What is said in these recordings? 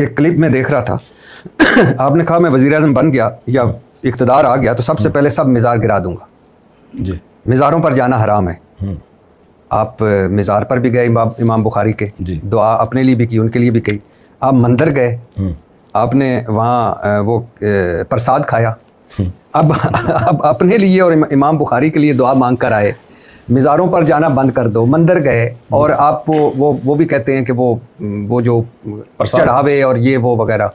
एक क्लिप में देख रहा था आपने कहा मैं वज़ीर-ए-आज़म बन गया या इक़्तिदार आ गया तो सबसे पहले सब मिज़ार गिरा दूंगा। जी, मिज़ारों पर जाना हराम है। आप मिज़ार पर भी गए इमाम बुखारी के, दुआ अपने लिए भी की, उनके लिए भी की। आप मंदिर गए, आपने वहाँ वो प्रसाद खाया। अब अपने लिए और इमाम बुखारी के लिए दुआ मांग कर आए। मिज़ारों पर जाना बंद कर दो, मंदिर गए और आप वो भी कहते हैं कि वो जो चढ़ावे और ये वो वगैरह,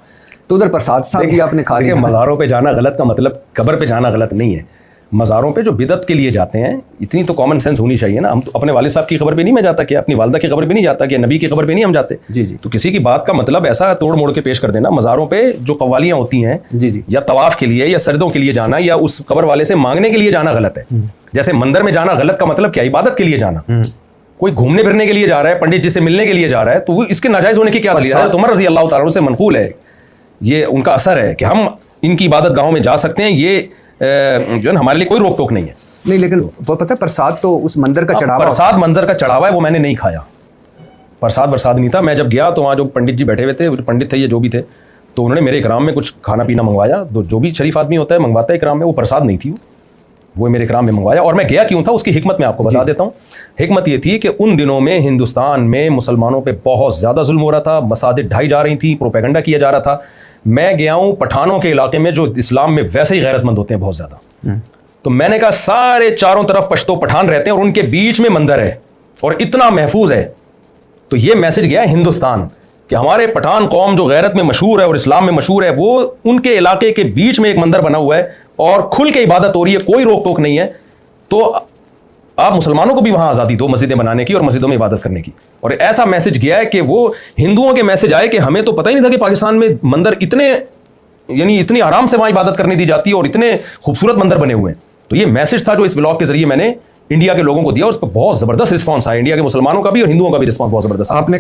तो उधर प्रसाद साहब भी आपने खा लिया। मज़ारों पे जाना गलत का मतलब कब्र पे जाना गलत नहीं है। मज़ारों पे जो बिदत के लिए जाते हैं, इतनी तो कॉमन सेंस होनी चाहिए ना। हम तो अपने वालिद साहब की खबर पे नहीं मैं जाता, कि अपनी वालदा की खबर पे नहीं जाता, कि नबी की खबर पे नहीं हम जाते। जी जी। तो किसी की बात का मतलब ऐसा तोड़ मोड़ के पेश कर देना। मज़ारों पे जो कव्वालियाँ होती हैं, जी जी, या तवाफ़ के लिए या सजदों के लिए जाना या उस कब्र वाले से मांगने के लिए जाना गलत है। जैसे मंदिर में जाना गलत का मतलब क्या, इबादत के लिए जाना। कोई घूमने फिरने के लिए जा रहा है, पंडित जी से मिलने के लिए जा रहा है, तो इसके नाजायज़ होने की क्या दलील है? उमर रज़ी अल्लाह तआला से मनक़ूल है, ये उनका असर है कि हम इनकी इबादत गाहों में जा सकते हैं। ये जो है हमारे लिए कोई रोक टोक नहीं है। नहीं, लेकिन वो पता है प्रसाद तो उस मंदिर का चढ़ावा, प्रसाद मंदिर का चढ़ावा है, वो मैंने नहीं खाया। प्रसाद नहीं था। मैं जब गया तो वहाँ जो पंडित जी बैठे हुए थे, पंडित थे ये जो भी थे, तो उन्होंने मेरे इकराम में कुछ खाना पीना मंगवाया। जो भी शरीफ आदमी होता है मंगवाता है इकराम में, वो प्रसाद नहीं थी, वो मेरे इकराम में मंगवाया। और मैं गया क्यों था उसकी हिकमत मैं आपको बता देता हूँ। हिकमत ये थी कि उन दिनों में हिंदुस्तान में मुसलमानों पर बहुत ज़्यादा जुल्म हो रहा था, मसाजिद ढाई जा रही थी, प्रोपेगेंडा किया जा रहा था। मैं गया हूँ पठानों के इलाके में, जो इस्लाम में वैसे ही गैरतमंद होते हैं बहुत ज़्यादा। तो मैंने कहा सारे चारों तरफ पश्तो पठान रहते हैं और उनके बीच में मंदिर है और इतना महफूज है। तो ये मैसेज गया हिंदुस्तान कि हमारे पठान कौम जो गैरत में मशहूर है और इस्लाम में मशहूर है, वो उनके इलाके के बीच में एक मंदिर बना हुआ है और खुल के इबादत हो रही है, कोई रोक टोक नहीं है। तो आप मुसलमानों को भी वहां आज़ादी दो मस्जिदें बनाने की और मस्जिदों में इबादत करने की। और ऐसा मैसेज गया है कि वो हिंदुओं के मैसेज आए कि हमें तो पता ही नहीं था कि पाकिस्तान में मंदिर इतनी आराम से वहां इबादत करने दी जाती है और इतने खूबसूरत मंदिर बने हुए हैं। तो ये मैसेज था जो इस ब्लॉग के जरिए मैंने इंडिया के लोगों को दिया। उस पर बहुत ज़बरदस्त रिस्पॉन्स आया, इंडिया के मुसलमानों का भी और हिंदुओं का भी रिस्पॉन्स बहुत ज़बरदस्त। आपने